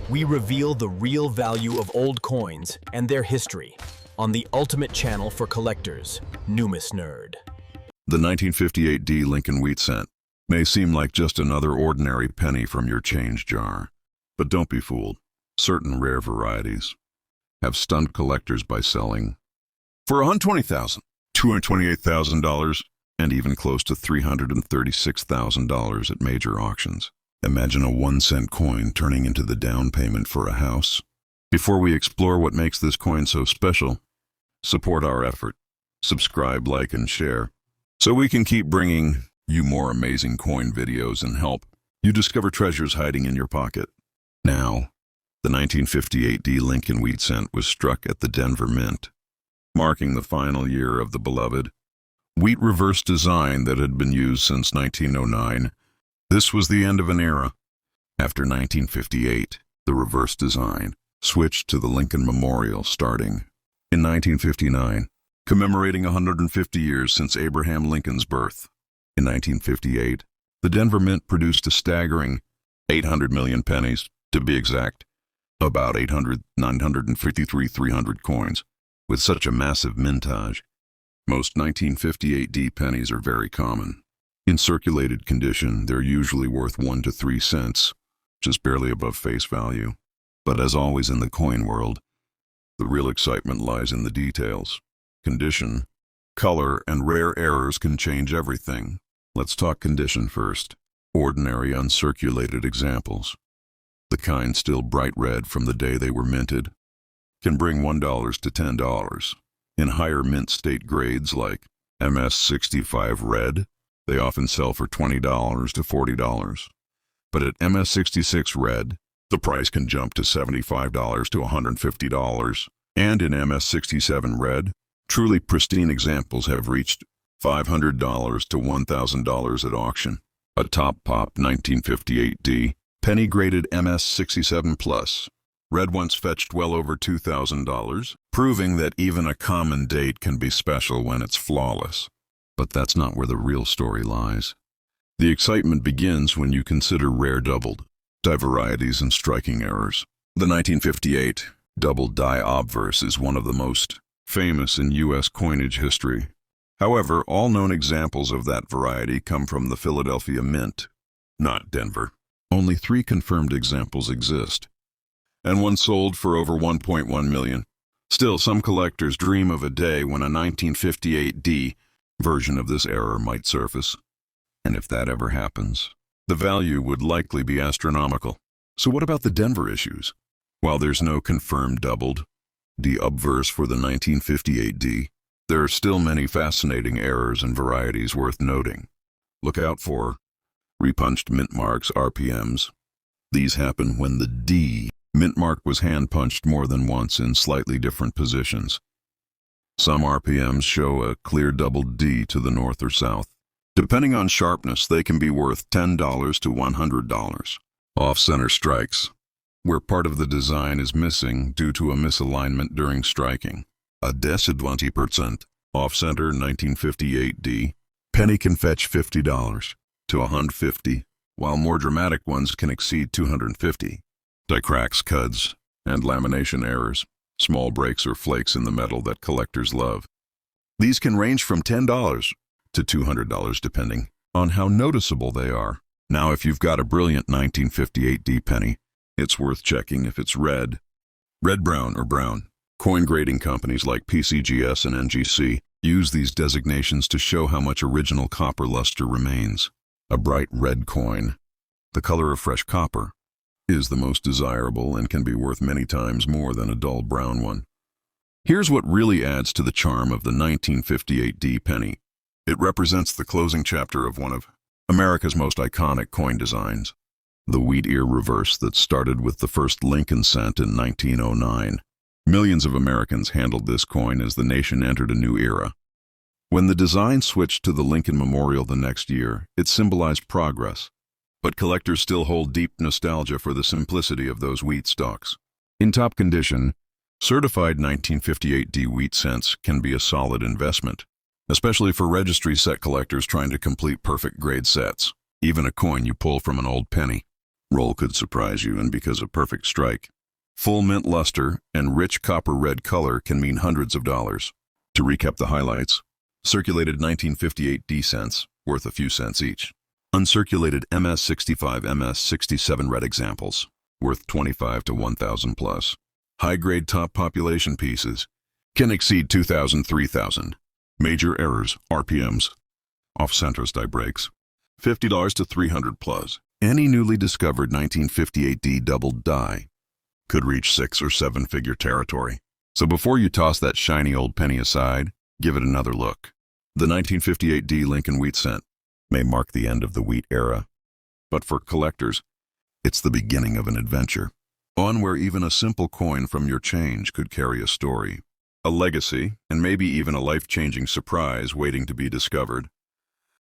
we reveal the real value of old coins and their history on the ultimate channel for collectors, Numis Nerd. The 1958 D Lincoln wheat cent may seem like just another ordinary penny from your change jar, but don't be fooled. Certain rare varieties have stunned collectors by selling for $120,000, $228,000, and even close to $336,000 at major auctions. Imagine a 1-cent coin turning into the down payment for a house. Before we explore what makes this coin so special, support our effort. Subscribe, like, and share, so we can keep bringing you more amazing coin videos and help you discover treasures hiding in your pocket. Now, the 1958 D Lincoln wheat cent was struck at the Denver Mint, marking the final year of the beloved wheat reverse design that had been used since 1909. This was the end of an era. After 1958, the reverse design switched to the Lincoln Memorial starting in 1959, commemorating 150 years since Abraham Lincoln's birth. In 1958, the Denver Mint produced a staggering 800 million pennies, to be exact, about 953,300 coins. With such a massive mintage, most 1958 D pennies are very common. In circulated condition, they're usually worth 1 to 3 cents, just barely above face value. But as always in the coin world, the real excitement lies in the details. Condition, color, and rare errors can change everything. Let's talk condition first. Ordinary uncirculated examples, the kind still bright red from the day they were minted, can bring $1 to $10. In higher mint state grades like MS65 red, they often sell for $20 to $40. But at MS66 red, the price can jump to $75 to $150. And in MS67 red, truly pristine examples have reached $500 to $1,000 at auction. A top pop 1958 D penny graded MS67 Plus red once fetched well over $2,000, proving that even a common date can be special when it's flawless. But that's not where the real story lies. The excitement begins when you consider rare doubled die varieties and striking errors. The 1958 double die obverse is one of the most famous in U.S. coinage history. However, all known examples of that variety come from the Philadelphia Mint, not Denver. Only 3 confirmed examples exist, and one sold for over $1.1 million. Still, some collectors dream of a day when a 1958 D version of this error might surface. And if that ever happens, the value would likely be astronomical. So what about the Denver issues? While there's no confirmed doubled D obverse for the 1958 D, there are still many fascinating errors and varieties worth noting. Look out for repunched mint marks, RPMs. These happen when the D mint mark was hand-punched more than once in slightly different positions. Some RPMs show a clear doubled D to the north or south. Depending on sharpness, they can be worth $10 to $100. Off-center strikes, where part of the design is missing due to a misalignment during striking. A decimal 20% off-center 1958 D penny can fetch $50 to $150, while more dramatic ones can exceed $250. Die cracks, cuds, and lamination errors, small breaks or flakes in the metal that collectors love. These can range from $10 to $200 depending on how noticeable they are. Now, if you've got a brilliant 1958 D penny, it's worth checking if it's red, brown, or brown. Coin grading companies like PCGS and NGC use these designations to show how much original copper luster remains. A bright red coin, the color of fresh copper, is the most desirable and can be worth many times more than a dull brown one. Here's what really adds to the charm of the 1958 D penny. It represents the closing chapter of one of America's most iconic coin designs, the wheat ear reverse that started with the first Lincoln cent in 1909. Millions of Americans handled this coin as the nation entered a new era. When the design switched to the Lincoln Memorial the next year, it symbolized progress. But collectors still hold deep nostalgia for the simplicity of those wheat stalks. In top condition, certified 1958 D wheat cents can be a solid investment, especially for registry set collectors trying to complete perfect grade sets. Even a coin you pull from an old penny Roll could surprise you, and because a perfect strike. Full mint luster and rich copper red color can mean hundreds of dollars. To recap the highlights: circulated 1958 D cents, worth a few cents each. Uncirculated MS65, MS67 red examples, worth 25 to 1,000 plus. High-grade top population pieces can exceed 2,000, 3,000. Major errors, RPMs, off-centers die breaks, $50 to 300 plus. Any newly discovered 1958 D doubled die could reach 6 or 7-figure territory. So before you toss that shiny old penny aside, give it another look. The 1958 D Lincoln wheat cent may mark the end of the wheat era, but for collectors, it's the beginning of an adventure. One where even a simple coin from your change could carry a story, a legacy, and maybe even a life-changing surprise waiting to be discovered.